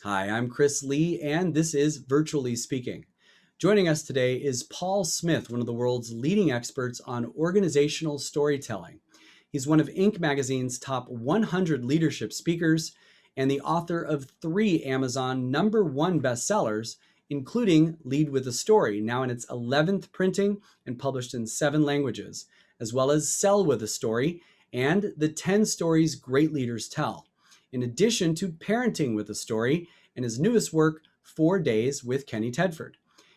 Hi, I'm Chris Lee, and this is Virtually Speaking. Joining us today is Paul Smith, one of the world's leading experts on organizational storytelling. He's one of Inc. magazine's top 100 leadership speakers and the author of 3 Amazon #1 bestsellers, including Lead with a Story, now in its 11th printing and published in 7 languages, as well as Sell with a Story and the 10 Stories Great Leaders Tell, in addition to Parenting with a Story and his newest work, 4 Days with Kenny Tedford.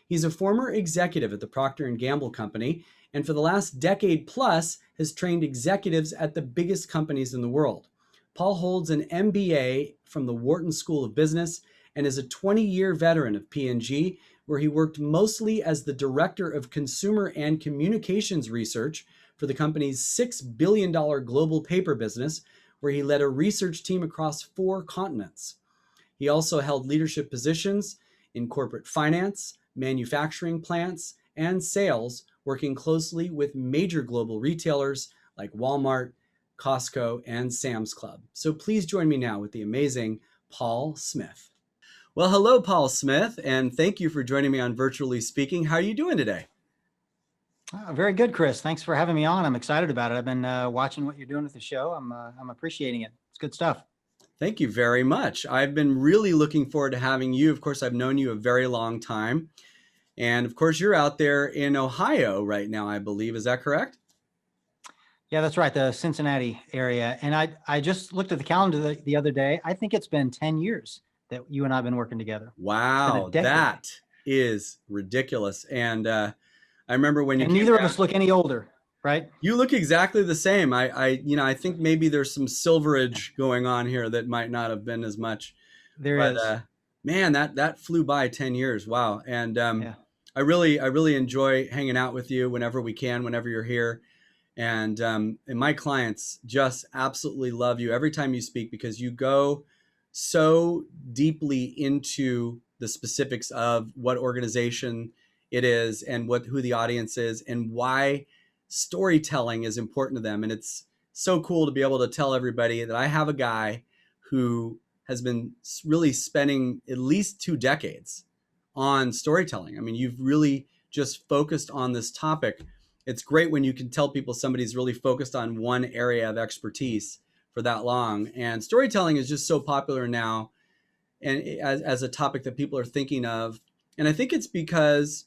He's a former executive at the Procter & Gamble Company, and for the last decade plus has trained executives at the biggest companies in the world. Paul holds an MBA from the Wharton School of Business and is a 20-year veteran of P&G, where he worked mostly as the director of consumer and communications research for the company's $6 billion global paper business, where he led a research team across 4 continents. He also held leadership positions in corporate finance, manufacturing plants, and sales, working closely with major global retailers like Walmart, Costco, and Sam's Club. So please join me now with the amazing Paul Smith. Well, hello, Paul Smith, and thank you for joining me on Virtually Speaking. How are you doing today? Very good, Chris. Thanks for having me on. I'm excited about it. I've been watching what you're doing with the show. I'm appreciating it. It's good stuff. Thank you very much. I've been really looking forward to having you. Of course, I've known you a very long time. And of course, you're out there in Ohio right now, I believe. Is that correct? Yeah, that's right. The Cincinnati area. And I just looked at the calendar the other day. I think it's been 10 years that you and I have been working together. It's been a Wow, decade. that is ridiculous. And I remember when you And came neither of down, us look any older, right? you look exactly the same. I think maybe there's some silverage going on here that might not have been as much. There But is. man, that flew by 10 years. Wow. And Yeah. I really enjoy hanging out with you whenever we can, whenever you're here. And my clients just absolutely love you every time you speak, because you go so deeply into the specifics of what organization it is and who the audience is and why storytelling is important to them. And it's so cool to be able to tell everybody that I have a guy who has been really spending at least 2 decades on storytelling. I mean, you've really just focused on this topic. It's great when you can tell people somebody's really focused on one area of expertise for that long. And storytelling is just so popular now, and as a topic that people are thinking of. And I think it's because,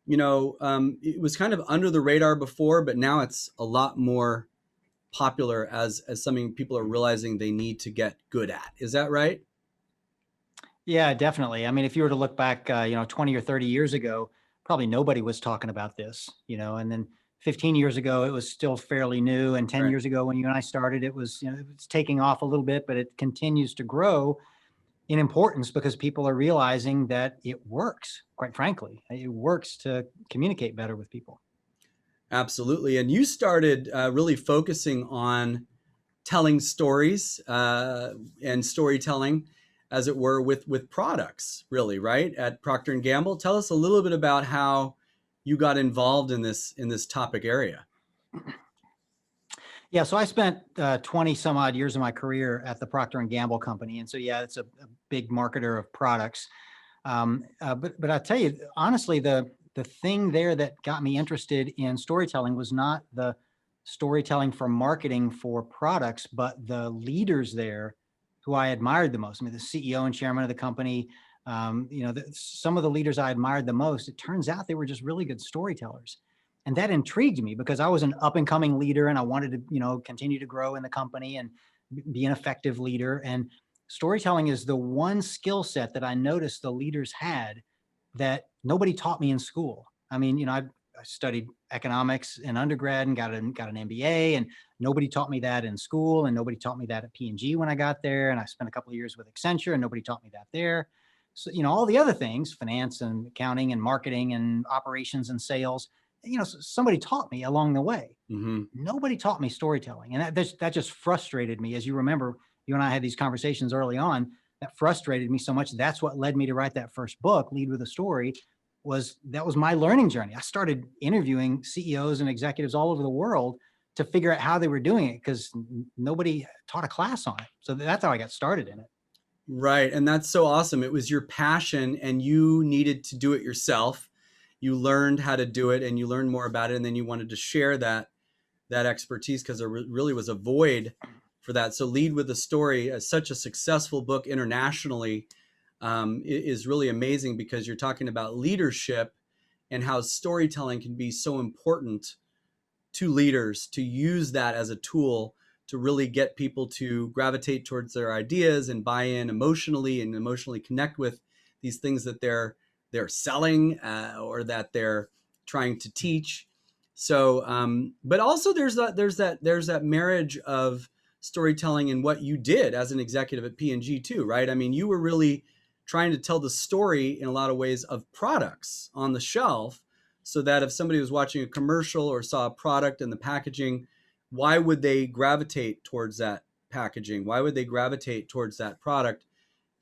it was kind of under the radar before, but now it's a lot more popular as something people are realizing they need to get good at. Is that right? Yeah, definitely. I mean, if you were to look back, 20 or 30 years ago, probably nobody was talking about this, and then 15 years ago, it was still fairly new. And 10 Right. years ago, when you and I started, it was, it's taking off a little bit, but it continues to grow in importance because people are realizing that it works, quite frankly. It works to communicate better with people. Absolutely. And you started really focusing on telling stories and storytelling, as it were, with products, really, right? At Procter and Gamble. Tell us a little bit about how you got involved in this topic area. Yeah, so I spent 20 some odd years of my career at the Procter and Gamble company, and so yeah, it's a big marketer of products. But I tell you honestly, the thing there that got me interested in storytelling was not the storytelling for marketing for products, but the leaders there who I admired the most. I mean, the CEO and chairman of the company. Some of the leaders I admired the most. It turns out they were just really good storytellers. And that intrigued me because I was an up and coming leader and I wanted to, continue to grow in the company and be an effective leader. And storytelling is the one skill set that I noticed the leaders had that nobody taught me in school. I mean, I studied economics in undergrad and got an MBA, and nobody taught me that in school, and nobody taught me that at P&G when I got there. And I spent a couple of years with Accenture, and nobody taught me that there. So, all the other things, finance and accounting and marketing and operations and sales, somebody taught me along the way. Mm-hmm. Nobody taught me storytelling. And that just frustrated me. As you remember, you and I had these conversations early on. That frustrated me so much. That's what led me to write that first book, Lead with a Story. That was my learning journey. I started interviewing CEOs and executives all over the world to figure out how they were doing it because nobody taught a class on it. So that's how I got started in it. Right. And that's so awesome. It was your passion and you needed to do it yourself. You learned how to do it and you learned more about it. And then you wanted to share that expertise because there really was a void for that. So Lead with a Story, such a successful book internationally, is really amazing because you're talking about leadership and how storytelling can be so important to leaders to use that as a tool to really get people to gravitate towards their ideas and buy in emotionally and emotionally connect with these things that they're selling or that they're trying to teach. So, but also there's that marriage of storytelling and what you did as an executive at P&G too, right? I mean, you were really trying to tell the story in a lot of ways of products on the shelf so that if somebody was watching a commercial or saw a product and the packaging, why would they gravitate towards that packaging? Why would they gravitate towards that product?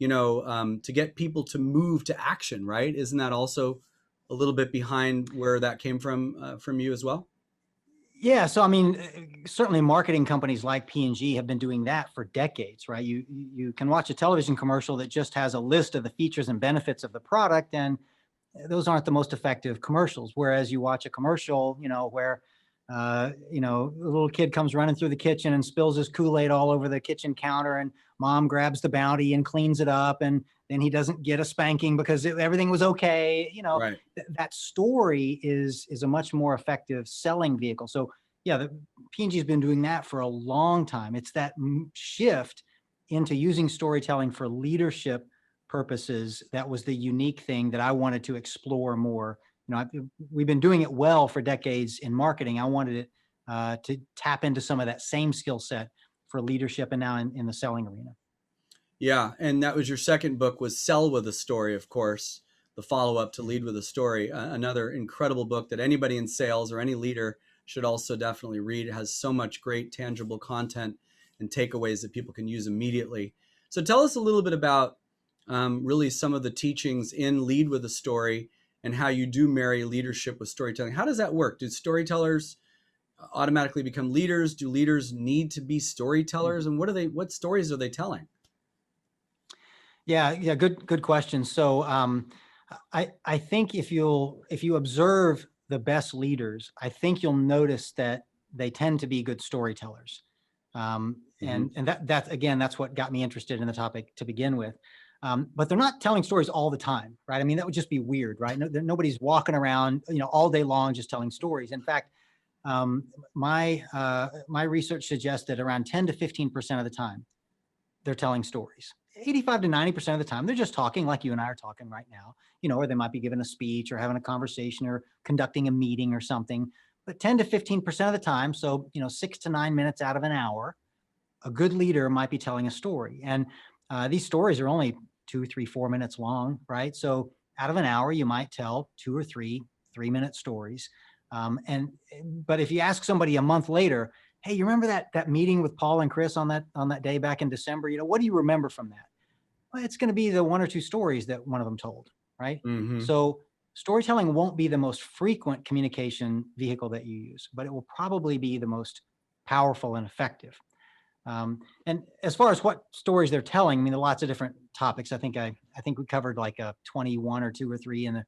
To get people to move to action, right? Isn't that also a little bit behind where that came from you as well? Yeah, so I mean, certainly marketing companies like P&G have been doing that for decades, right? You can watch a television commercial that just has a list of the features and benefits of the product, and those aren't the most effective commercials. Whereas you watch a commercial, where a little kid comes running through the kitchen and spills his Kool-Aid all over the kitchen counter, and mom grabs the Bounty and cleans it up, and then he doesn't get a spanking because everything was okay. Right. That story is a much more effective selling vehicle. So yeah, the P&G has been doing that for a long time. It's that shift into using storytelling for leadership purposes that was the unique thing that I wanted to explore more. We've been doing it well for decades in marketing. I wanted it to tap into some of that same skill set for leadership and now in the selling arena. Yeah, and that was your second book was Sell with a Story, of course, the follow-up to Lead with a Story, another incredible book that anybody in sales or any leader should also definitely read. It has so much great tangible content and takeaways that people can use immediately. So tell us a little bit about really some of the teachings in Lead with a Story and how you do marry leadership with storytelling. How does that work? Do storytellers automatically become leaders? Do leaders need to be storytellers? And what stories are they telling? Yeah, good question. So I think if you observe the best leaders, I think you'll notice that they tend to be good storytellers. And that's what got me interested in the topic to begin with. But they're not telling stories all the time, right? I mean, that would just be weird, right? Nobody's walking around, all day long just telling stories. In fact, my research suggests that around 10 to 15% of the time, they're telling stories. 85 to 90% of the time, they're just talking like you and I are talking right now, or they might be giving a speech or having a conversation or conducting a meeting or something. But 10 to 15% of the time, so, 6 to 9 minutes out of an hour, a good leader might be telling a story. And these stories are only 2, 3, 4 minutes long, right? So out of an hour, you might tell 2 or 3 3-minute stories. But if you ask somebody a month later, hey, you remember that meeting with Paul and Chris on that day back in December? What do you remember from that? Well, it's going to be the 1 or 2 stories that one of them told, right? Mm-hmm. So storytelling won't be the most frequent communication vehicle that you use, but it will probably be the most powerful and effective. And as far as what stories they're telling, I mean, there are lots of different topics. I think we covered like 21 or 2 or 3 in the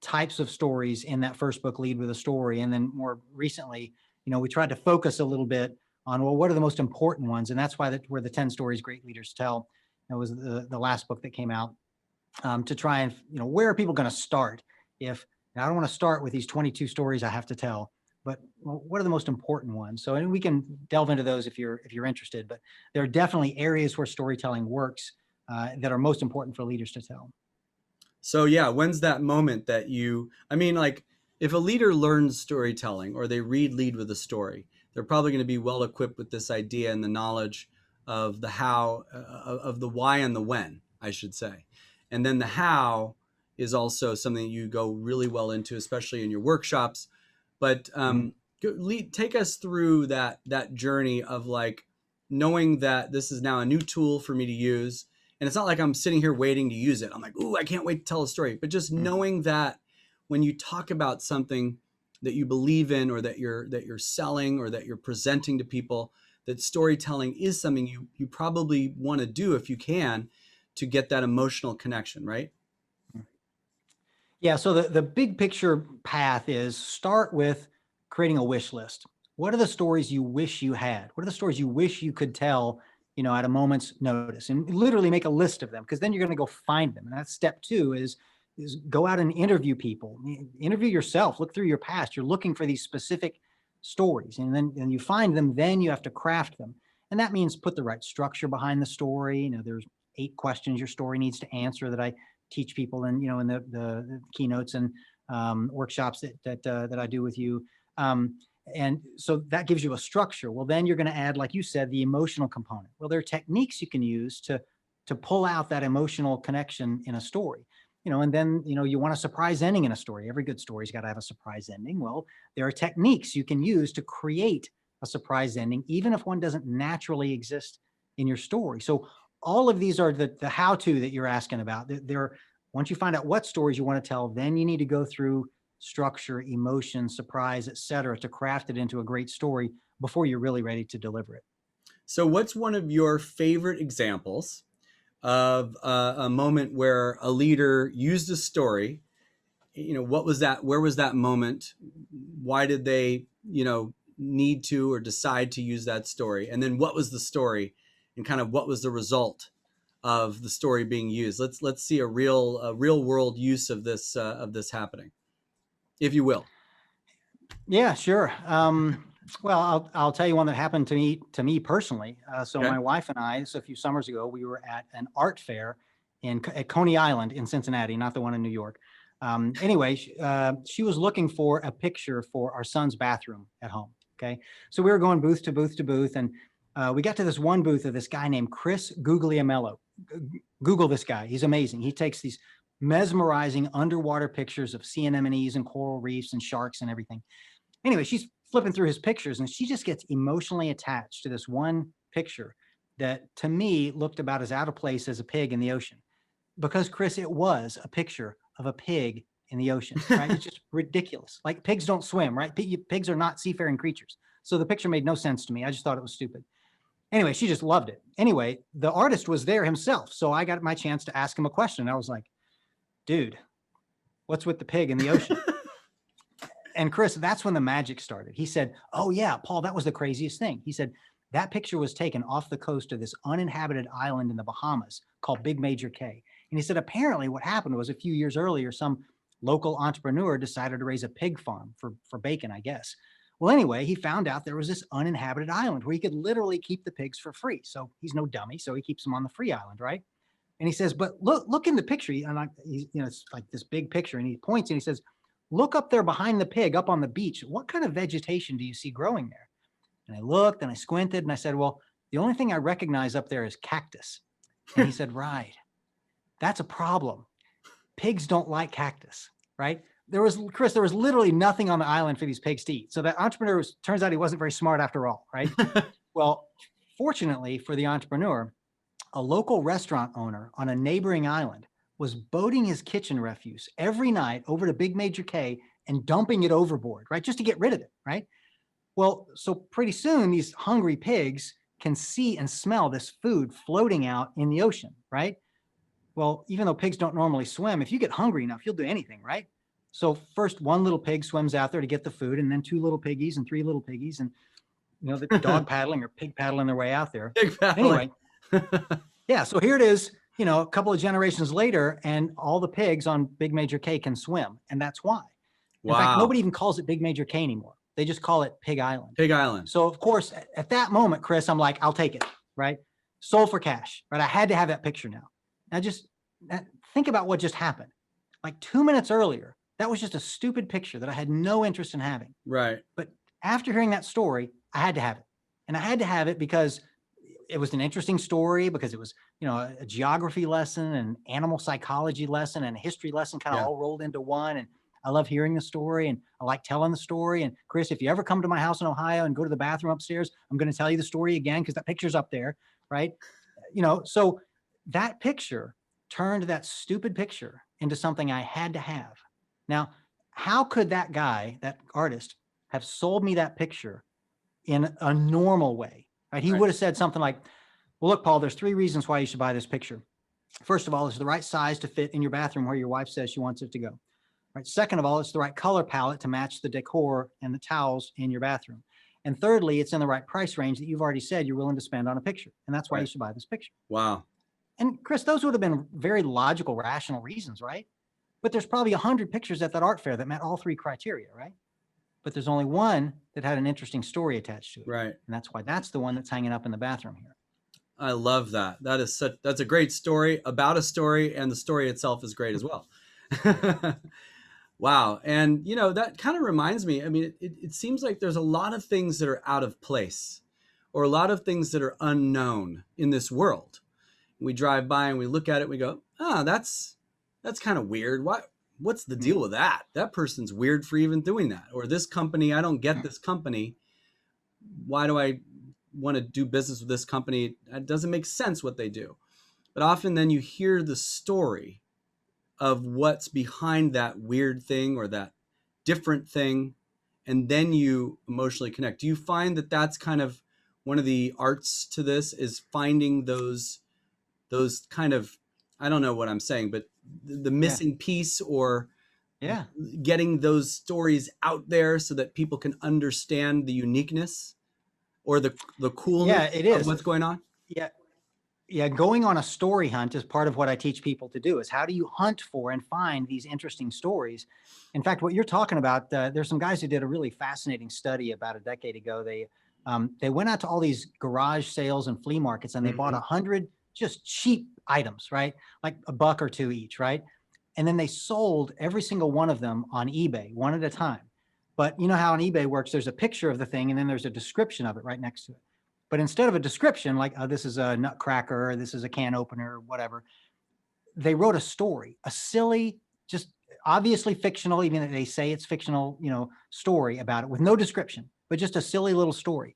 types of stories in that first book, Lead with a Story. And then more recently, we tried to focus a little bit on, well, what are the most important ones? And that's why where the 10 stories great leaders tell, was the last book that came out, to try and, where are people going to start? If I don't want to start with these 22 stories I have to tell, but what are the most important ones? So, and we can delve into those if you're interested, but there are definitely areas where storytelling works that are most important for leaders to tell. So yeah, when's that moment that like if a leader learns storytelling or they Lead with a Story, they're probably going to be well equipped with this idea and the knowledge of the how, of the why and the when, I should say. And then the how is also something you go really well into, especially in your workshops. But take us through that journey of like knowing that this is now a new tool for me to use. And it's not like I'm sitting here waiting to use it. I'm like, ooh, I can't wait to tell a story. But just knowing that when you talk about something that you believe in or that you're selling or that you're presenting to people, that storytelling is something you probably want to do if you can to get that emotional connection, right? Yeah. So the big picture path is start with creating a wish list. What are the stories you wish you had? What are the stories you wish you could tell, at a moment's notice, and literally make a list of them, because then you're going to go find them. And that's step two is go out and interview people, interview yourself, look through your past. You're looking for these specific stories, and then you find them, then you have to craft them. And that means put the right structure behind the story. There's 8 questions your story needs to answer that I teach people, and in the keynotes and workshops that I do with you. And so that gives you a structure. Well, then you're going to add, like you said, the emotional component. Well, there are techniques you can use to pull out that emotional connection in a story. And then, you want a surprise ending in a story. Every good story's got to have a surprise ending. Well, there are techniques you can use to create a surprise ending, even if one doesn't naturally exist in your story. So all of these are the how-to that you're asking about. Once you find out what stories you want to tell, then you need to go through structure, emotion, surprise, et cetera, to craft it into a great story before you're really ready to deliver it. So what's one of your favorite examples of a moment where a leader used a story? What was that? Where was that moment? Why did they, need to or decide to use that story? And then what was the story, and kind of what was the result of the story being used? Let's see a real world use of this happening, if you will. Yeah, sure. Well, I'll tell you one that happened to me personally. So Okay. my wife and I, a few summers ago, we were at an art fair at Coney Island in Cincinnati, not the one in New York. Anyway, she was looking for a picture for our son's bathroom at home. Okay, so we were going booth to booth to booth, and we got to this one booth of this guy named Chris Guglielmello. Google this guy; he's amazing. He takes these mesmerizing underwater pictures of sea anemones and coral reefs and sharks and everything. Anyway, she's flipping through his pictures, and she just gets emotionally attached to this one picture that to me looked about as out of place as a pig in the ocean. Because Chris, it was a picture of a pig in the ocean, right? It's just ridiculous. Like, pigs don't swim, right? Pigs are not seafaring creatures. So the picture made no sense to me. I just thought it was stupid. Anyway, she just loved it. Anyway, the artist was there himself. So I got my chance to ask him a question. I was like, dude, what's with the pig in the ocean? And Chris, that's when the magic started. He said, oh yeah, Paul, that was the craziest thing. He said, that picture was taken off the coast of this uninhabited island in the Bahamas called Big Major K. And he said, apparently what happened was a few years earlier, some local entrepreneur decided to raise a pig farm for bacon, I guess. Well, anyway, he found out there was this uninhabited island where he could literally keep the pigs for free. So he's no dummy. So he keeps them on the free island, right? And he says, but look in the picture. And it's like this big picture. And he points and he says, look up there behind the pig up on the beach. What kind of vegetation do you see growing there? And I looked and I squinted and I said, well, the only thing I recognize up there is cactus. And he said, right, that's a problem. Pigs don't like cactus, right? Chris, there was literally nothing on the island for these pigs to eat. So that entrepreneur turns out he wasn't very smart after all, right? Well, fortunately for the entrepreneur, a local restaurant owner on a neighboring island was boating his kitchen refuse every night over to Big Major K and dumping it overboard, right? Just to get rid of it, right? Well, so pretty soon these hungry pigs can see and smell this food floating out in the ocean, right? Well, even though pigs don't normally swim, if you get hungry enough, you'll do anything, right? So first one little pig swims out there to get the food, and then 2 little piggies and 3 little piggies, and the dog paddling or pig paddling their way out there. Pig paddling. Anyway, yeah, so here it is, a couple of generations later, and all the pigs on Big Major K can swim, and that's why. In fact, nobody even calls it Big Major K anymore. They just call it Pig Island. Pig Island. So of course, at that moment, Chris, I'm like, I'll take it, right? Sold for cash, right? I had to have that picture now. Now think about what just happened. Like 2 minutes earlier, that was just a stupid picture that I had no interest in having. Right. But after hearing that story, I had to have it. And I had to have it because it was an interesting story, because it was, a geography lesson, and animal psychology lesson, and a history lesson kind of all rolled into one. And I love hearing the story, and I like telling the story. And Chris, if you ever come to my house in Ohio and go to the bathroom upstairs, I'm going to tell you the story again, because that picture's up there, right? So that picture turned that stupid picture into something I had to have. Now, how could that guy, that artist, have sold me that picture in a normal way? Right? He would have said something like, well, look, Paul, there's 3 reasons why you should buy this picture. First of all, it's the right size to fit in your bathroom where your wife says she wants it to go. Right. Second of all, it's the right color palette to match the decor and the towels in your bathroom. And thirdly, it's in the right price range that you've already said you're willing to spend on a picture. And that's why you Right. should buy this picture. Wow. And Chris, those would have been very logical, rational reasons, right? But there's probably 100 pictures at that art fair that met all three criteria, right? But there's only one that had an interesting story attached to it. Right. And that's why that's the one that's hanging up in the bathroom here. I love that. That's a great story about a story, and the story itself is great as well. Wow. And that kind of reminds me, I mean, it seems like there's a lot of things that are out of place, or a lot of things that are unknown in this world. We drive by and we look at it and we go, that's kind of weird. What's the deal with that? That person's weird for even doing that. Or this company, I don't get this company. Why do I want to do business with this company? It doesn't make sense what they do. But often then you hear the story of what's behind that weird thing or that different thing, and then you emotionally connect. Do you find that that's kind of one of the arts to this, is finding those kind of, I don't know what I'm saying, but the missing piece, or getting those stories out there so that people can understand the uniqueness or the coolness of what's going on? Yeah, going on a story hunt is part of what I teach people to do. Is how do you hunt for and find these interesting stories? In fact, what you're talking about, there's some guys who did a really fascinating study about a decade ago. They went out to all these garage sales and flea markets, and they bought 100 just cheap items, right? Like $1 or $2 each, right? And then they sold every single one of them on eBay, one at a time. But you know how on eBay works, there's a picture of the thing and then there's a description of it right next to it. But instead of a description, like this is a nutcracker, or this is a can opener, or whatever, they wrote a story, a silly, just obviously fictional, even if they say it's fictional, story about it with no description, but just a silly little story.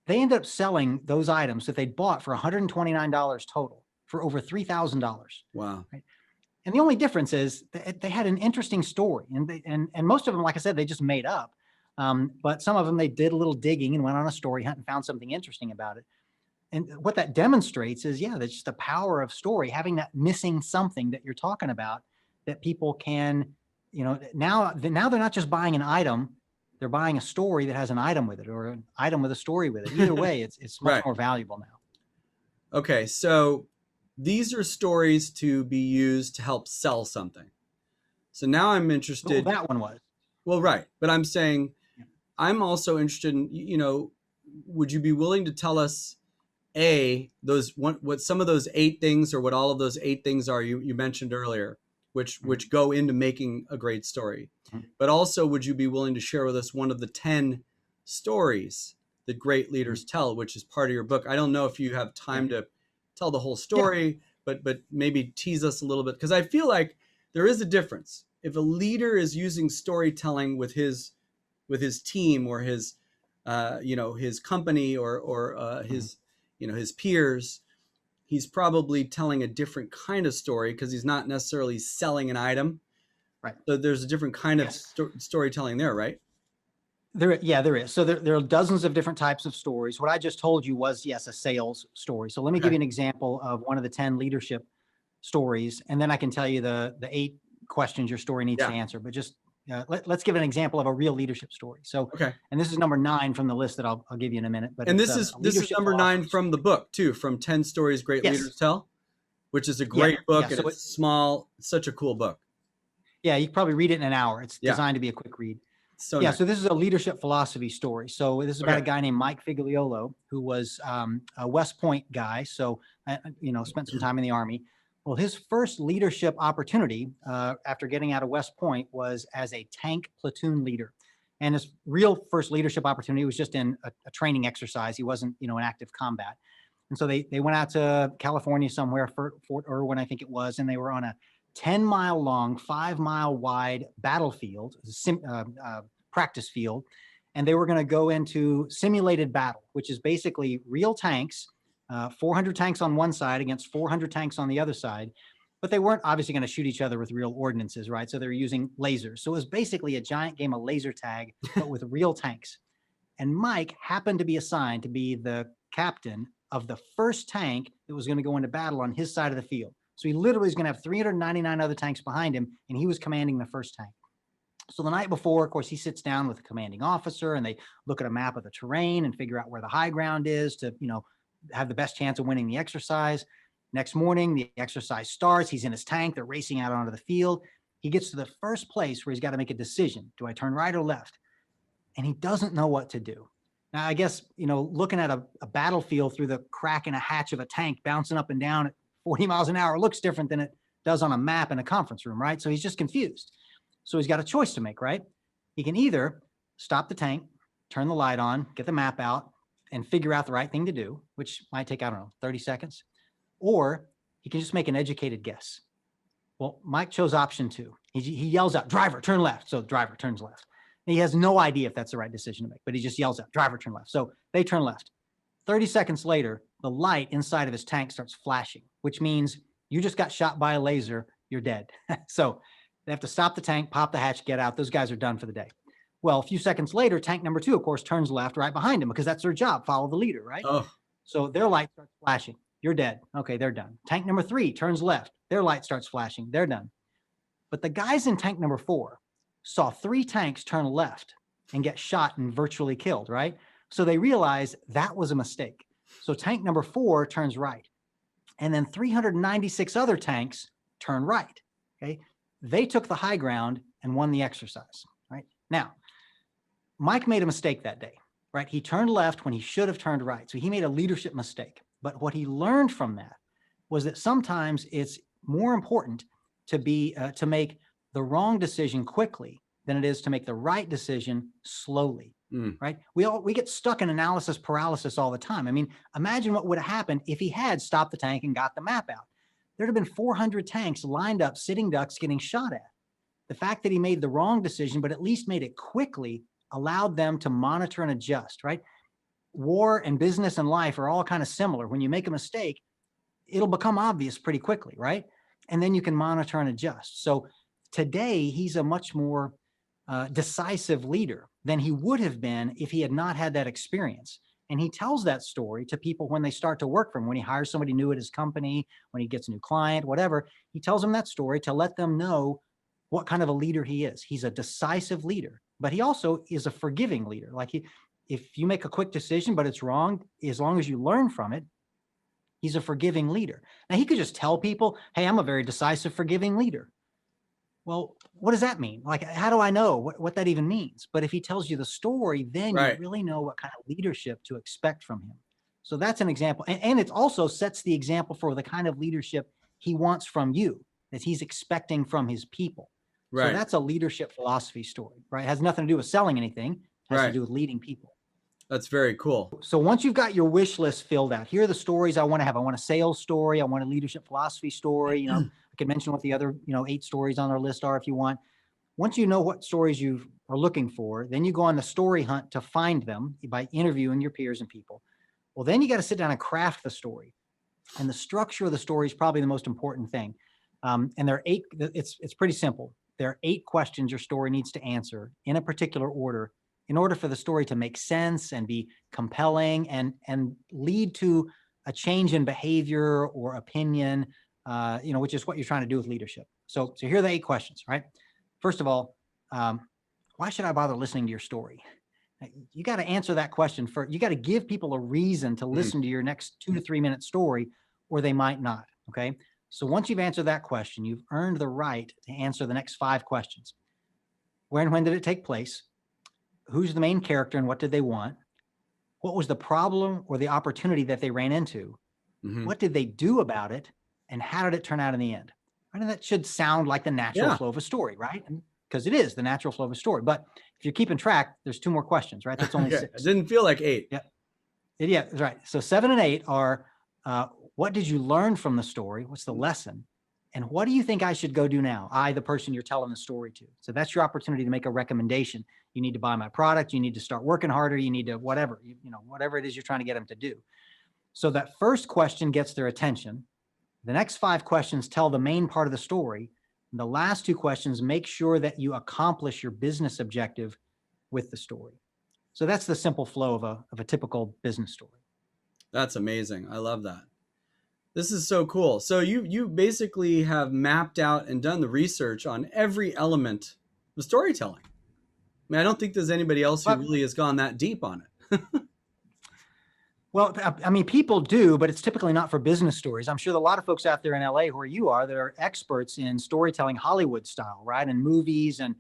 They ended up selling those items that they'd bought for $129 total for over $3,000. Wow. Right? And the only difference is they had an interesting story, and most of them, like I said, they just made up. But some of them, they did a little digging and went on a story hunt and found something interesting about it. And what that demonstrates is, that's just the power of story, having that missing something that you're talking about, that people can, now they're not just buying an item, they're buying a story that has an item with it, or an item with a story with it. Either way, it's much more valuable now. Okay, so these are stories to be used to help sell something. So now I'm interested. Well, that one was. Well, right. But I'm saying, I'm also interested in, would you be willing to tell us, what some of those 8 things, or what all of those 8 things are you mentioned earlier, which go into making a great story? But also, would you be willing to share with us one of the 10 stories that great leaders tell, which is part of your book? I don't know if you have time to tell the whole story, but maybe tease us a little bit, because I feel like there is a difference. If a leader is using storytelling with his team, or his his company, or his peers, he's probably telling a different kind of story, because he's not necessarily selling an item. Right. So there's a different kind of storytelling there, right? There is. So there are dozens of different types of stories. What I just told you was, a sales story. So let me give you an example of one of the 10 leadership stories, and then I can tell you the 8 questions your story needs to answer. But just let's give an example of a real leadership story. So, and this is number 9 from the list that I'll give you in a minute. But this is number 9 from the book too, from 10 Stories Great Leaders Tell, which is a great book, and it's small. It's such a cool book. Yeah, you can probably read it in an hour. It's designed to be a quick read. So nice. So this is a leadership philosophy story. So this is about a guy named Mike Figliolo, who was a West Point guy. So, spent some time in the Army. Well, his first leadership opportunity after getting out of West Point was as a tank platoon leader. And his real first leadership opportunity was just in a training exercise. He wasn't, in active combat. And so they went out to California somewhere, Fort Irwin, I think it was, and they were on a 10-mile long, 5-mile wide battlefield, practice field. And they were going to go into simulated battle, which is basically real tanks, 400 tanks on one side against 400 tanks on the other side. But they weren't obviously going to shoot each other with real ordnances, right? So they were using lasers. So it was basically a giant game of laser tag, but with real tanks. And Mike happened to be assigned to be the captain of the first tank that was going to go into battle on his side of the field. So he literally is going to have 399 other tanks behind him, and he was commanding the first tank. So the night before, of course, he sits down with the commanding officer and they look at a map of the terrain and figure out where the high ground is to, have the best chance of winning the exercise. Next morning, the exercise starts. He's in his tank. They're racing out onto the field. He gets to the first place where he's got to make a decision. Do I turn right or left? And he doesn't know what to do. Now, I guess, looking at a battlefield through the crack in a hatch of a tank bouncing up and down at 40 miles an hour looks different than it does on a map in a conference room, right? So he's just confused. So he's got a choice to make, right? He can either stop the tank, turn the light on, get the map out, and figure out the right thing to do, which might take, 30 seconds. Or he can just make an educated guess. Well, Mike chose option 2. He yells out, driver, turn left. So the driver turns left. And he has no idea if that's the right decision to make, but he just yells out, driver, turn left. So they turn left. 30 seconds later, the light inside of his tank starts flashing, which means you just got shot by a laser, you're dead. So they have to stop the tank, pop the hatch, get out. Those guys are done for the day. Well, a few seconds later, tank number 2, of course, turns left right behind him because that's their job. Follow the leader, right? Oh, So their light starts flashing. You're dead. Okay, they're done. Tank number 3 turns left. Their light starts flashing. They're done. But the guys in tank number 4 saw 3 tanks turn left and get shot and virtually killed, right? So they realized that was a mistake. So tank number 4 turns right. And then 396 other tanks turn right, okay? They took the high ground and won the exercise, right? Now, Mike made a mistake that day, right? He turned left when he should have turned right. So he made a leadership mistake. But what he learned from that was that sometimes it's more important to make the wrong decision quickly than it is to make the right decision slowly, right? We get stuck in analysis paralysis all the time. I mean, imagine what would have happened if he had stopped the tank and got the map out. There'd have been 400 tanks lined up, sitting ducks, getting shot at. The fact that he made the wrong decision, but at least made it quickly, allowed them to monitor and adjust, right? War and business and life are all kind of similar. When you make a mistake, it'll become obvious pretty quickly, right? And then you can monitor and adjust. So today, he's a much more decisive leader than he would have been if he had not had that experience. And he tells that story to people when they start to work for him, when he hires somebody new at his company, when he gets a new client, whatever. He tells them that story to let them know what kind of a leader he is. He's a decisive leader, but he also is a forgiving leader. Like if you make a quick decision, but it's wrong, as long as you learn from it, he's a forgiving leader. Now, he could just tell people, hey, I'm a very decisive, forgiving leader. Well, what does that mean? Like, how do I know what that even means? But if he tells you the story, then you really know what kind of leadership to expect from him. So that's an example. And it also sets the example for the kind of leadership he wants from you, that he's expecting from his people. Right. So that's a leadership philosophy story, right? It has nothing to do with selling anything. It has to do with leading people. That's very cool. So once you've got your wish list filled out, here are the stories I want to have. I want a sales story. I want a leadership philosophy story. I could mention what the other, 8 stories on our list are if you want. Once you know what stories you are looking for, then you go on the story hunt to find them by interviewing your peers and people. Well, then you got to sit down and craft the story. And the structure of the story is probably the most important thing. And there are 8, it's pretty simple. There are 8 questions your story needs to answer in a particular order in order for the story to make sense and be compelling and lead to a change in behavior or opinion, which is what you're trying to do with leadership. So here are the 8 questions, right? First of all, why should I bother listening to your story? You got to answer that question first. You got to give people a reason to listen to your next 2 to 3 minute story, or they might not, okay? So once you've answered that question, you've earned the right to answer the next 5 questions. Where and when did it take place? Who's the main character and what did they want? What was the problem or the opportunity that they ran into? What did they do about it? And how did it turn out in the end? And that should sound like the natural flow of a story, right? Because it is the natural flow of a story. But if you're keeping track, there's 2 more questions, right? That's only 6. It didn't feel like 8. Yeah, that's right. So 7 and 8 are, what did you learn from the story? What's the lesson? And what do you think I should go do now? I, the person you're telling the story to. So that's your opportunity to make a recommendation. You need to buy my product. You need to start working harder. You need to whatever, whatever it is you're trying to get them to do. So that first question gets their attention. The next 5 questions tell the main part of the story. And the last 2 questions make sure that you accomplish your business objective with the story. So that's the simple flow of a typical business story. That's amazing. I love that. This is so cool. So you basically have mapped out and done the research on every element of storytelling. I mean, I don't think there's anybody else who But really has gone that deep on it. well, I mean, people do, but it's typically not for business stories. I'm sure there are a lot of folks out there in LA where you are that are experts in storytelling Hollywood style, right? And movies and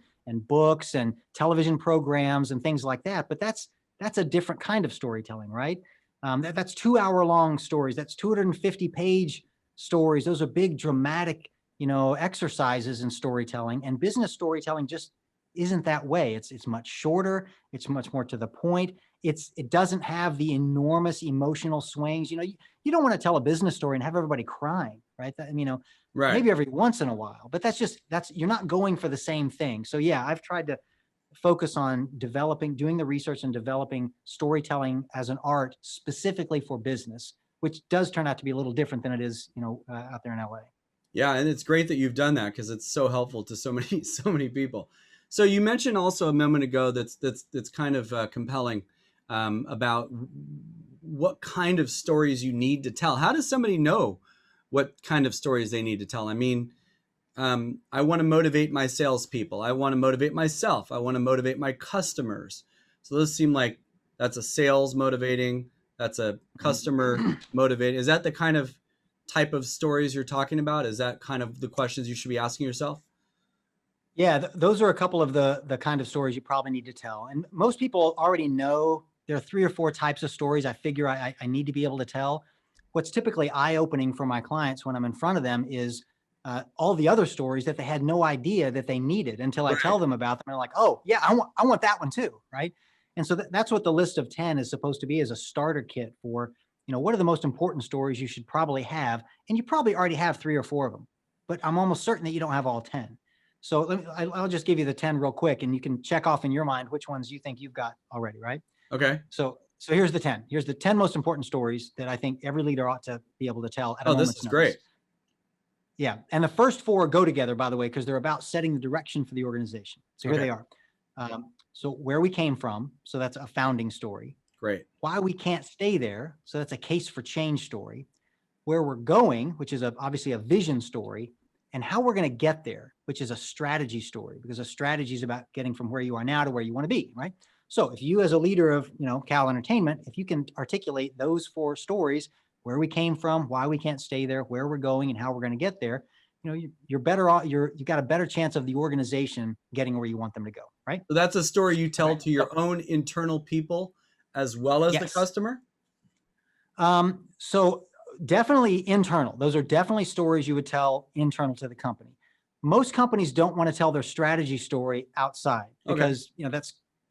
books and television programs and things like that. But that's a different kind of storytelling, right? That's 2 hour long stories. That's 250-page stories. Those are big dramatic, exercises in storytelling. And business storytelling just isn't that way. It's much shorter. It's much more to the point. It doesn't have the enormous emotional swings. You don't want to tell a business story and have everybody crying, right? Right. Maybe every once in a while, but that's you're not going for the same thing. So yeah, I've tried to focus on doing the research and developing storytelling as an art specifically for business, which does turn out to be a little different than it is, out there in LA. Yeah, and it's great that you've done that because it's so helpful to so many so many people. So you mentioned also a moment ago that's kind of compelling about what kind of stories you need to tell. How does somebody know what kind of stories they need to tell? I mean, I want to motivate my salespeople. I want to motivate myself. I want to motivate my customers. So those seem like that's a sales motivating. That's a customer motivating. Is that the kind of type of stories you're talking about? Is that kind of the questions you should be asking yourself? Yeah, those are a couple of the kind of stories you probably need to tell. And most people already know there are 3 or 4 types of stories I figure I need to be able to tell. What's typically eye-opening for my clients when I'm in front of them is all the other stories that they had no idea that they needed until I Right. tell them about them. They're like, oh, yeah, I want that one too, right? And so that's what the list of 10 is supposed to be, as a starter kit for, what are the most important stories you should probably have? And you probably already have 3 or 4 of them, but I'm almost certain that you don't have all 10. So I'll just give you the 10 real quick, and you can check off in your mind which ones you think you've got already, right? Okay. So here's the 10. Here's the 10 most important stories that I think every leader ought to be able to tell at a Oh, this moment's is great. notice. Yeah. And the first 4 go together, by the way, because they're about setting the direction for the organization. So here Okay. they are. So where we came from. So that's a founding story. Great. Why we can't stay there. So that's a case for change story. Where we're going, which is obviously a vision story, and how we're going to get there, which is a strategy story, because a strategy is about getting from where you are now to where you want to be, right? So if you, as a leader of, Cal Entertainment, if you can articulate those 4 stories, where we came from, why we can't stay there, where we're going, and how we're going to get there, you're better off. You've got a better chance of the organization getting where you want them to go, right? So that's a story you tell Okay. to your own internal people as well as the Yes. customer? So definitely internal. Those are definitely stories you would tell internal to the company. Most companies don't want to tell their strategy story outside Okay. because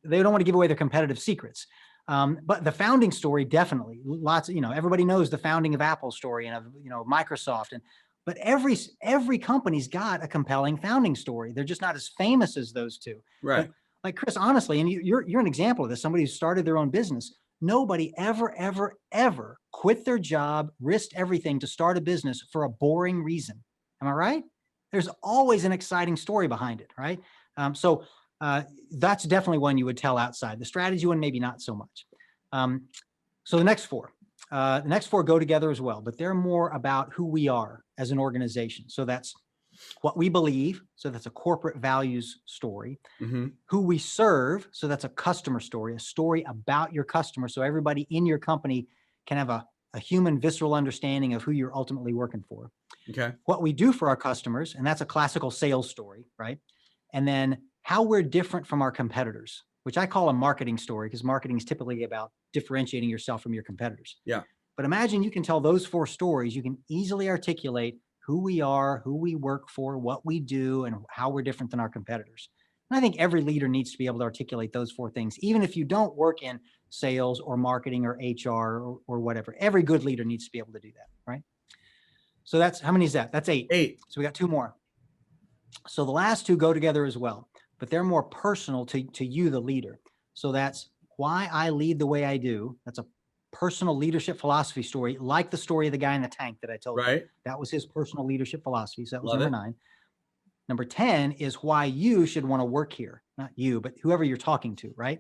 they don't want to give away their competitive secrets. But the founding story, definitely lots of, everybody knows the founding of Apple story and of, Microsoft, but every company's got a compelling founding story. They're just not as famous as those two. Right. But like Chris, honestly, and you're an example of this, somebody who started their own business. Nobody ever, ever, ever quit their job, risked everything to start a business for a boring reason. Am I right? There's always an exciting story behind it, right? So that's definitely one you would tell outside. The strategy one, maybe not so much. So the next 4, go together as well, but they're more about who we are as an organization. So that's what we believe. So that's a corporate values story. Mm-hmm. Who we serve. So that's a customer story, a story about your customer. So everybody in your company can have a human visceral understanding of who you're ultimately working for. Okay. What we do for our customers, and that's a classical sales story, right? And then how we're different from our competitors, which I call a marketing story, because marketing is typically about differentiating yourself from your competitors. Yeah. But imagine you can tell those 4 stories. You can easily articulate who we are, who we work for, what we do, and how we're different than our competitors. And I think every leader needs to be able to articulate those 4 things, even if you don't work in sales or marketing or HR or whatever. Every good leader needs to be able to do that, right? So that's, how many is that? That's 8. 8. So we got 2 more. So the last 2 go together as well, but they're more personal to you, the leader. So that's why I lead the way I do. That's a personal leadership philosophy story, like the story of the guy in the tank that I told you. Right. That was his personal leadership philosophy. So that was Love number it. 9. Number 10 is why you should want to work here. Not you, but whoever you're talking to, right?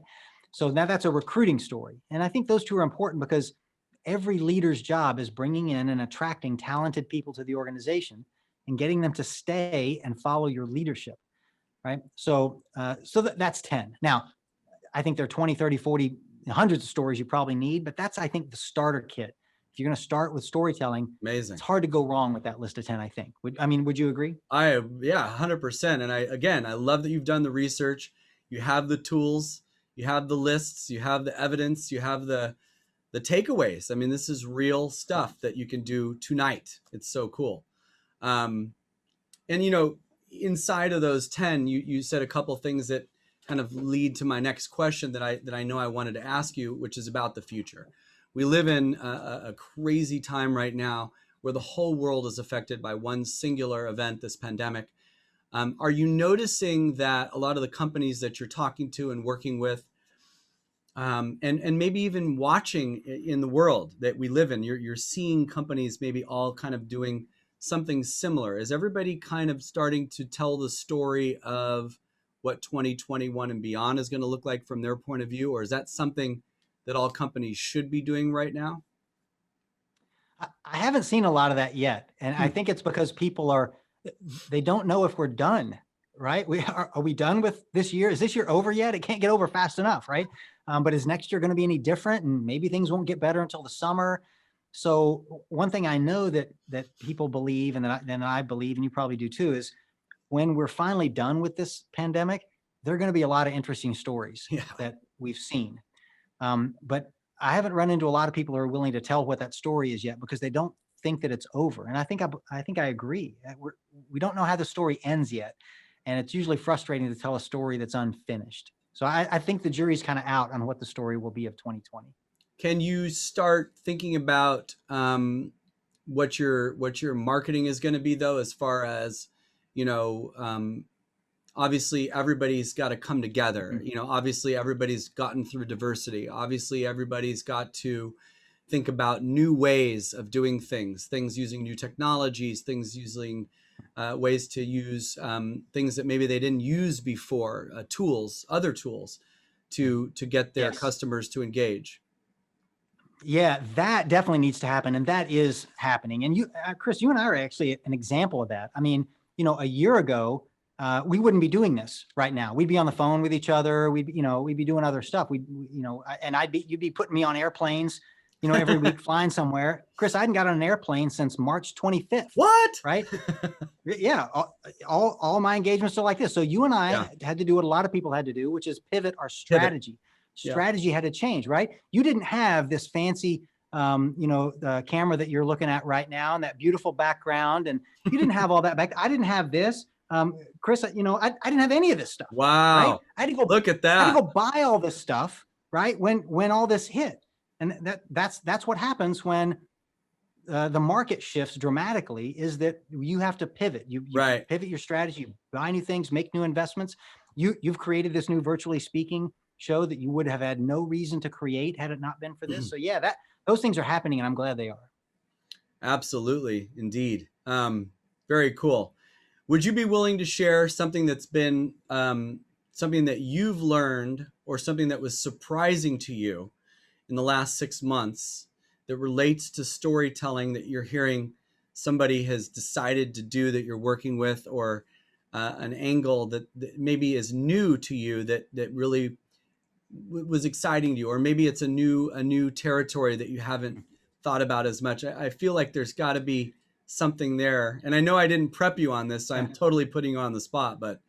So now that's a recruiting story. And I think those 2 are important because every leader's job is bringing in and attracting talented people to the organization and getting them to stay and follow your leadership, right? So, that's 10. Now, I think there are 20, 30, 40, hundreds of stories you probably need, but that's, I think, the starter kit. If you're going to start with storytelling, Amazing. it's hard to go wrong with that list of 10, I think. Would you agree? Yeah, 100%. And I love that you've done the research. You have the tools, you have the lists, you have the evidence, you have the takeaways. I mean, this is real stuff that you can do tonight. It's so cool. Um, and inside of those 10, you said a couple things that kind of lead to my next question that I know I wanted to ask you, which is about the future. We live in a crazy time right now where the whole world is affected by one singular event, this pandemic. Are you noticing that a lot of the companies that you're talking to and working with, and maybe even watching in the world that we live in, you're seeing companies maybe all kind of doing something similar? Is everybody kind of starting to tell the story of what 2021 and beyond is going to look like from their point of view? Or is that something that all companies should be doing right now? I haven't seen a lot of that yet. And I think it's because they don't know if we're done, right? Are we done with this year? Is this year over yet? It can't get over fast enough, right? But is next year going to be any different? And maybe things won't get better until the summer. So one thing I know that people believe, and that I believe, and you probably do too, is when we're finally done with this pandemic, there are going to be a lot of interesting stories Yeah. that we've seen. But I haven't run into a lot of people who are willing to tell what that story is yet because they don't think that it's over. And I think I agree. We don't know how the story ends yet, and it's usually frustrating to tell a story that's unfinished. So I think the jury's kind of out on what the story will be of 2020. Can you start thinking about what your marketing is going to be, though, as far as, obviously everybody's got to come together. Obviously everybody's gotten through diversity. Obviously everybody's got to think about new ways of doing things using new technologies, things using ways to use things that maybe they didn't use before, other tools to get their Yes. customers to engage. Yeah, that definitely needs to happen. And that is happening. And Chris, you and I are actually an example of that. I mean, a year ago, we wouldn't be doing this right now. We'd be on the phone with each other. We'd be doing other stuff. You'd be putting me on airplanes, every week flying somewhere. Chris, I hadn't got on an airplane since March 25th. What? Right? Yeah. All my engagements are like this. So you and I had to do what a lot of people had to do, which is pivot our strategy. Strategy had to change, right? You didn't have this fancy, the camera that you're looking at right now and that beautiful background. And you didn't have all that back. I didn't have this. Chris, I didn't have any of this stuff. Wow. Right? I had to go look at that. I had to go buy all this stuff, right? When all this hit. And that's what happens when the market shifts dramatically, is that you have to pivot. You pivot your strategy, you buy new things, make new investments. You've created this new virtually speaking show that you would have had no reason to create had it not been for this. So yeah, those things are happening, and I'm glad they are. Absolutely, indeed. Very cool. Would you be willing to share something that's been something that you've learned or something that was surprising to you in the last 6 months that relates to storytelling that you're hearing somebody has decided to do that you're working with, or an angle that maybe is new to you that really was exciting to you, or maybe it's a new territory that you haven't thought about as much? I feel like there's got to be something there, and I know I didn't prep you on this, so I'm totally putting you on the spot, but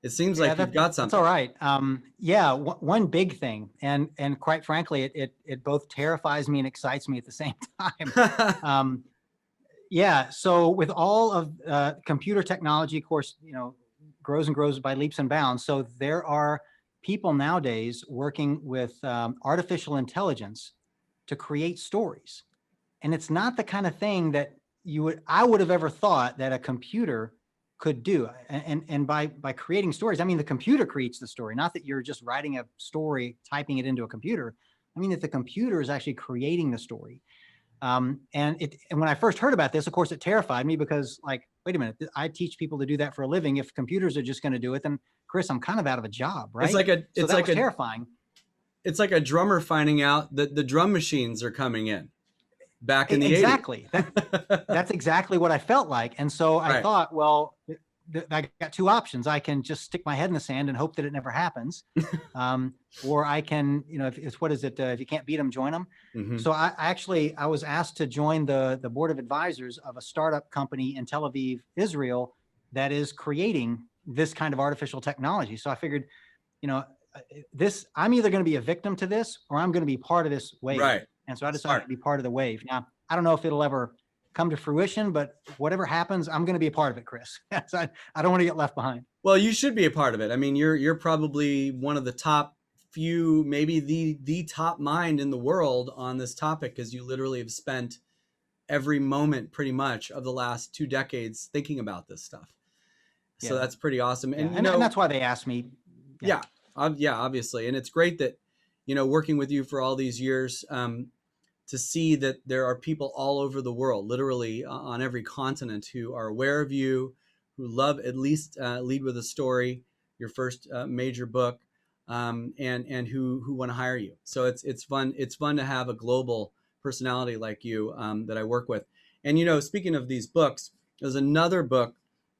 it seems like you've got something. That's all right. One big thing, and quite frankly, it both terrifies me and excites me at the same time. So with all of computer technology, of course, grows and grows by leaps and bounds. So there are people nowadays working with artificial intelligence to create stories. And it's not the kind of thing that I would have ever thought that a computer could do. And by creating stories, I mean, the computer creates the story, not that you're just writing a story, typing it into a computer. I mean, that the computer is actually creating the story. And when I first heard about this, of course, it terrified me because, like, wait a minute, I teach people to do that for a living. If computers are just going to do it, then Chris, I'm kind of out of a job, right? It's terrifying. It's like a drummer finding out that the drum machines are coming in. back in the Exactly. 80s. That's exactly what I felt like. And so I Right. thought, well, I got two options. I can just stick my head in the sand and hope that it never happens. Or I can, if it's, what is it? If you can't beat them, join them. Hmm. So I was asked to join the board of advisors of a startup company in Tel Aviv, Israel, that is creating this kind of artificial technology. So I figured, you know, I'm either going to be a victim to this or I'm going to be part of this wave. Right. And so I decided Smart. to be part of the wave. Now, I don't know if it'll ever come to fruition, but whatever happens, I'm going to be a part of it, Chris. So I don't want to get left behind. Well, you should be a part of it. I mean, you're probably one of the top few, maybe the top mind in the world on this topic, because you literally have spent every moment pretty much of the last 2 decades thinking about this stuff. So Yeah. that's pretty awesome. Yeah. And And that's why they asked me. Yeah. yeah, yeah, obviously, and it's great that working with you for all these years, to see that there are people all over the world, literally on every continent, who are aware of you, who love at least Lead with a Story, your first major book, and who want to hire you. So it's fun. It's fun to have a global personality like you that I work with. And speaking of these books, there's another book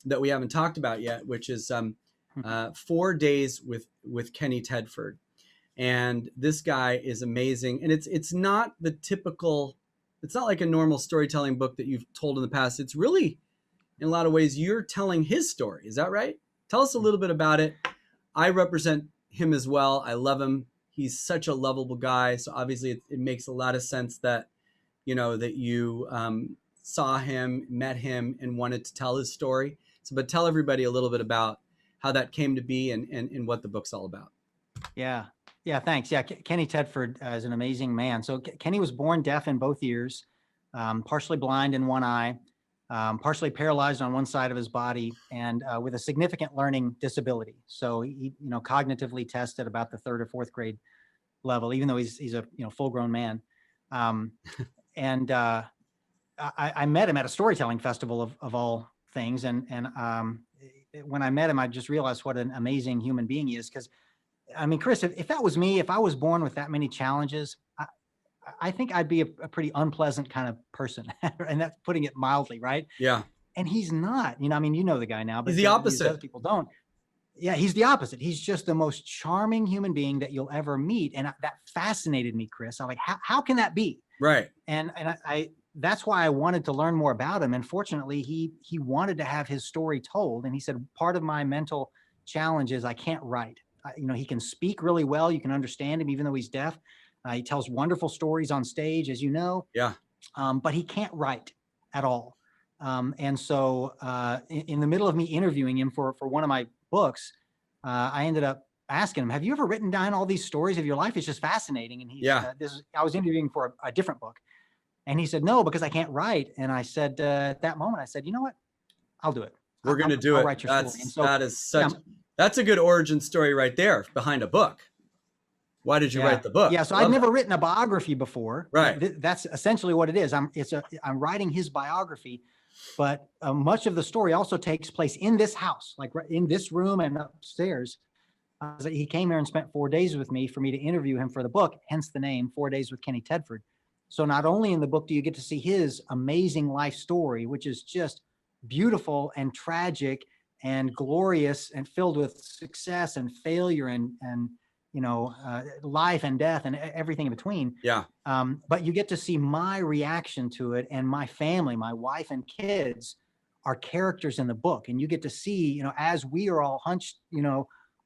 that we haven't talked about yet, which is 4 Days with Kenny Tedford. And this guy is amazing. And it's not the typical, it's not like a normal storytelling book that you've told in the past. It's really, in a lot of ways, you're telling his story. Is that right? Tell us a little bit about it. I represent him as well. I love him. He's such a lovable guy. So obviously it makes a lot of sense that, that you saw him, met him, and wanted to tell his story. So, but tell everybody a little bit about how that came to be and what the book's all about. Yeah. Yeah. Thanks. Yeah. Kenny Tedford is an amazing man. So Kenny was born deaf in both ears, partially blind in one eye, partially paralyzed on one side of his body, and with a significant learning disability. So he, cognitively tested about the third or fourth grade level, even though he's a full grown man. And I met him at a storytelling festival of all things, and when I met him, I just realized what an amazing human being he is. Because I mean, Chris, if that was me, if I was born with that many challenges, I think I'd be a pretty unpleasant kind of person, and that's putting it mildly, right? Yeah. And he's not. I mean, you know the guy now, but He's the these opposite. other people don't. Yeah, he's the opposite. He's just the most charming human being that you'll ever meet, and that fascinated me, Chris. I'm like, how can that be? Right. And I that's why I wanted to learn more about him. And fortunately, he wanted to have his story told, and he said part of my mental challenge is I can't write. He can speak really well. You can understand him, even though he's deaf. He tells wonderful stories on stage, as you know. Yeah. But he can't write at all. And so in the middle of me interviewing him for one of my books, I ended up asking him, have you ever written down all these stories of your life? It's just fascinating. And I was interviewing for a different book. And he said, no, because I can't write. And I said, at that moment, I said, you know what? I'll do it. We're going to do it. Write your story. And so, that is such, that's a good origin story right there behind a book. Why did you write the book? Yeah. So I'd never written a biography before. Right. That's essentially what it is. I'm writing his biography, but much of the story also takes place in this house, like right in this room and upstairs. He came here and spent 4 days with me for me to interview him for the book, hence the name 4 Days with Kenny Tedford. So not only in the book do you get to see his amazing life story, which is just beautiful and tragic and glorious and filled with success and failure and life and death and everything in between. Yeah. But you get to see my reaction to it, and my family, my wife and kids are characters in the book. And you get to see, as we are all hunched,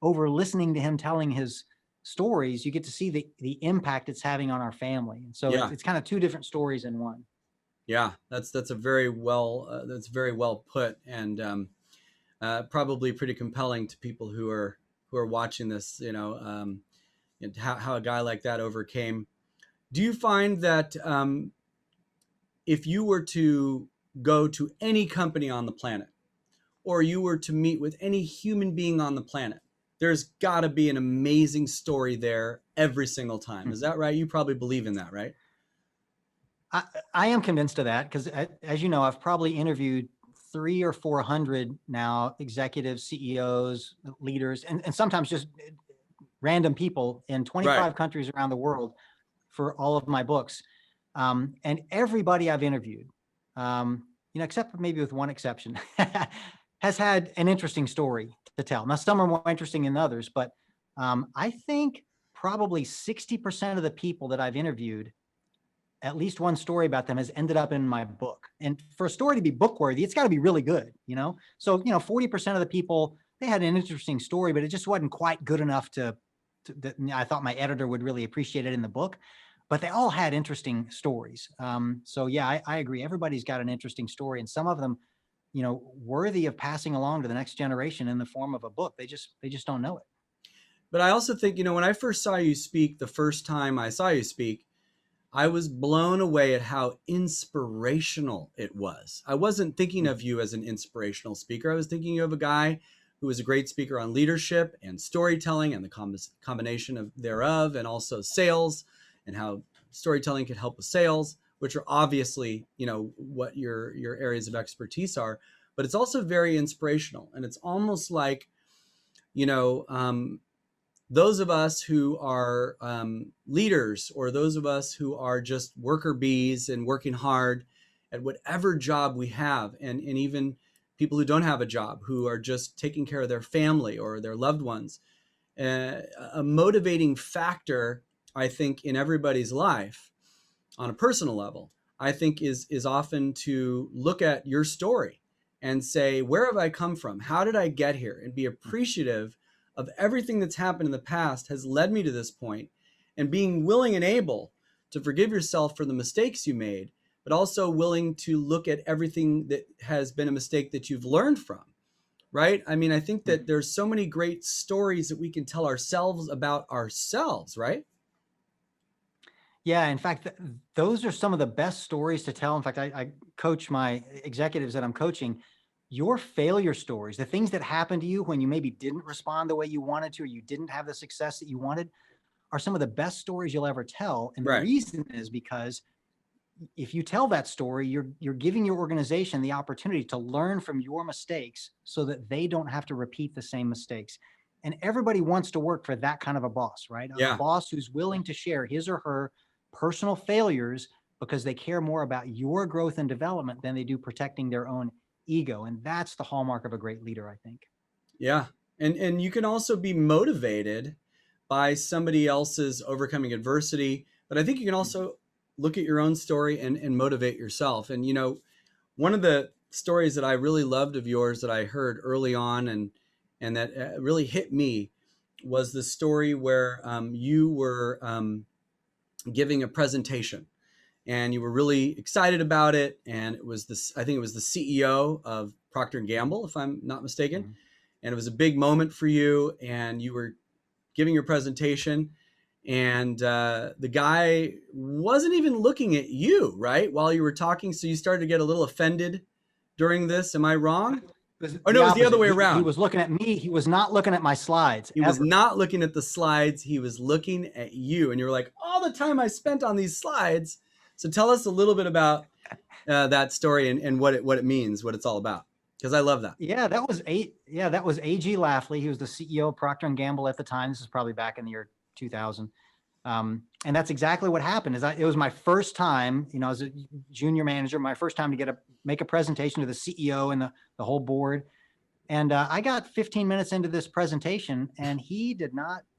over listening to him telling his stories, you get to see the impact it's having on our family. And so it's kind of two different stories in one. Yeah, that's a very well put, and probably pretty compelling to people who are watching this. How a guy like that overcame. Do you find that if you were to go to any company on the planet, or you were to meet with any human being on the planet, there's got to be an amazing story there every single time? Is that right? You probably believe in that, right? I am convinced of that because, as you know, I've probably interviewed 300 or 400 now executives, CEOs, leaders, and sometimes just random people in 25 countries around the world for all of my books. And everybody I've interviewed, except maybe with one exception, has had an interesting story to tell. Now, some are more interesting than others, but I think probably 60% of the people that I've interviewed, at least one story about them has ended up in my book. And for a story to be book worthy, it's got to be really good, So, 40% of the people, they had an interesting story, but it just wasn't quite good enough that I thought my editor would really appreciate it in the book. But they all had interesting stories. So yeah, I agree. Everybody's got an interesting story, and some of them, worthy of passing along to the next generation in the form of a book. They just don't know it. But I also think, when I first saw you speak, the first time I saw you speak, I was blown away at how inspirational it was. I wasn't thinking of you as an inspirational speaker. I was thinking of a guy who was a great speaker on leadership and storytelling and the combination of thereof, and also sales and how storytelling could help with sales, which are obviously, what your areas of expertise are. But it's also very inspirational. And it's almost like, those of us who are leaders, or those of us who are just worker bees and working hard at whatever job we have, and even people who don't have a job, who are just taking care of their family or their loved ones, a motivating factor, I think, in everybody's life on a personal level, I think is often to look at your story and say, where have I come from? How did I get here? And be appreciative of everything that's happened in the past has led me to this point, and being willing and able to forgive yourself for the mistakes you made, but also willing to look at everything that has been a mistake that you've learned from, right? I mean, I think that there's so many great stories that we can tell ourselves about ourselves, right? Yeah, in fact, those are some of the best stories to tell. In fact, I coach my executives that I'm coaching. Your failure stories, the things that happened to you when you maybe didn't respond the way you wanted to, or you didn't have the success that you wanted, are some of the best stories you'll ever tell. And the Right. reason is because if you tell that story, you're giving your organization the opportunity to learn from your mistakes so that they don't have to repeat the same mistakes. And everybody wants to work for that kind of a boss, right? A Yeah. boss who's willing to share his or her personal failures because they care more about your growth and development than they do protecting their own ego. And that's the hallmark of a great leader, I think. Yeah. And you can also be motivated by somebody else's overcoming adversity. But I think you can also look at your own story and motivate yourself. And, one of the stories that I really loved of yours that I heard early on, and that really hit me, was the story where you were giving a presentation, and you were really excited about it. And it was this, I think it was the CEO of Procter and Gamble, if I'm not mistaken. Mm-hmm. And it was a big moment for you, and you were giving your presentation, and the guy wasn't even looking at you, right, while you were talking. So you started to get a little offended during this. Am I wrong? Oh, no, it was the other way around. He was looking at me. He was not looking at my slides. He was not looking at the slides. He was looking at you. And you were like, all the time I spent on these slides. So tell us a little bit about that story and what it means, what it's all about. Because I love that. Yeah, that was A.G. Lafley. He was the CEO of Procter and Gamble at the time. This is probably back in the year 2000. And that's exactly what happened. It was my first time, as a junior manager, my first time to make a presentation to the CEO and the whole board. And I got 15 minutes into this presentation, and he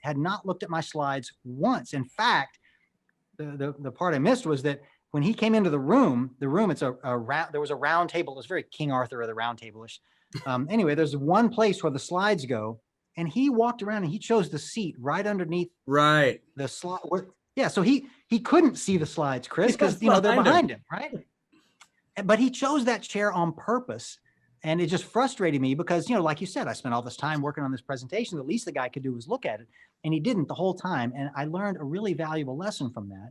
had not looked at my slides once. In fact, the part I missed was that when he came into the room, there was a round table. It was very King Arthur of the round table-ish. Anyway, there's one place where the slides go, and he walked around and he chose the seat right underneath the slide. Yeah, so he couldn't see the slides, Chris, because they're behind him, right? But he chose that chair on purpose. And it just frustrated me because, like you said, I spent all this time working on this presentation. The least the guy could do was look at it, and he didn't the whole time. And I learned a really valuable lesson from that.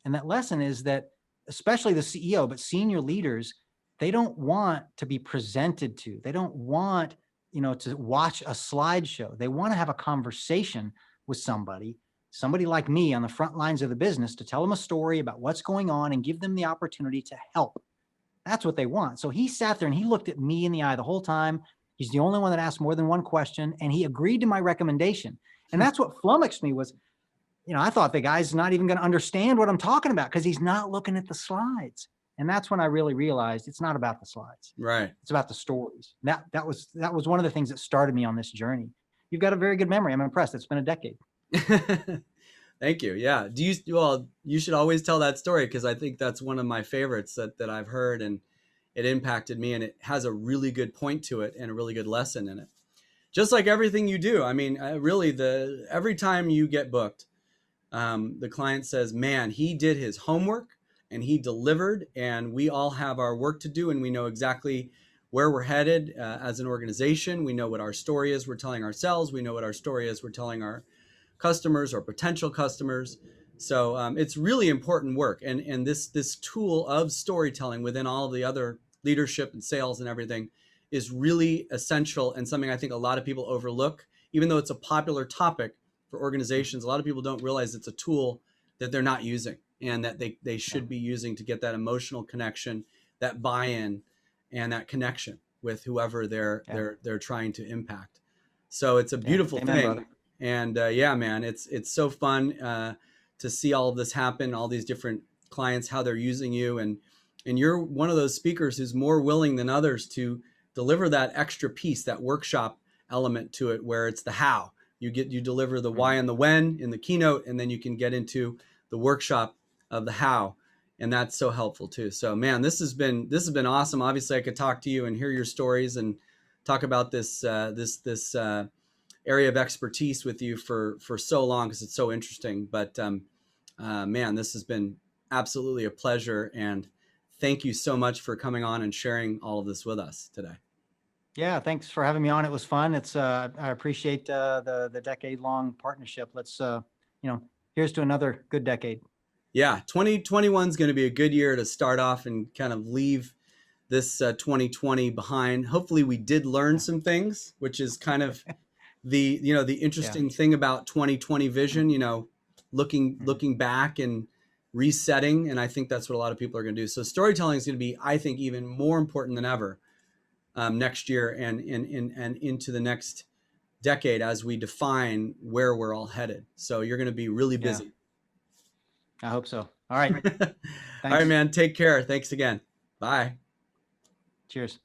And that lesson is that, especially the CEO, but senior leaders, they don't want to be presented to. They don't want, to watch a slideshow. They want to have a conversation with somebody like me on the front lines of the business, to tell them a story about what's going on and give them the opportunity to help. That's what they want. So he sat there and he looked at me in the eye the whole time. He's the only one that asked more than one question, and he agreed to my recommendation. And that's what flummoxed me was, I thought the guy's not even going to understand what I'm talking about because he's not looking at the slides. And that's when I really realized it's not about the slides. Right. It's about the stories. That was one of the things that started me on this journey. You've got a very good memory. I'm impressed. It's been a decade. Thank you. Yeah. Well, you should always tell that story because I think that's one of my favorites that I've heard, and it impacted me, and it has a really good point to it and a really good lesson in it. Just like everything you do. I mean, really, every time you get booked, the client says, man, he did his homework and he delivered, and we all have our work to do, and we know exactly where we're headed as an organization. We know what our story is we're telling ourselves. We know what our story is we're telling our customers or potential customers. So it's really important work. And this tool of storytelling within all of the other leadership and sales and everything is really essential, and something I think a lot of people overlook. Even though it's a popular topic for organizations, a lot of people don't realize it's a tool that they're not using, and that they should be using to get that emotional connection, that buy-in, and that connection with whoever they're trying to impact. So it's a beautiful Amen, thing. brother. And yeah, man, it's so fun to see all of this happen, all these different clients, how they're using you, and you're one of those speakers who's more willing than others to deliver that extra piece, that workshop element to it, where it's the how. You deliver the why and the when in the keynote, and then you can get into the workshop of the how, and that's so helpful too. So man, this has been awesome. Obviously, I could talk to you and hear your stories and talk about this area of expertise with you for so long, because it's so interesting. But man, this has been absolutely a pleasure, and thank you so much for coming on and sharing all of this with us today. Yeah, thanks for having me on. It was fun. I appreciate the decade-long partnership. Let's here's to another good decade. Yeah, 2021 is going to be a good year to start off and kind of leave this 2020 behind. Hopefully we did learn some things, which is kind of the interesting thing about 2020 vision, looking back and resetting. And I think that's what a lot of people are going to do. So storytelling is going to be, I think, even more important than ever next year and into the next decade, as we define where we're all headed. So you're going to be really busy. I hope so. All right. All right, man. Take care. Thanks again. Bye. Cheers.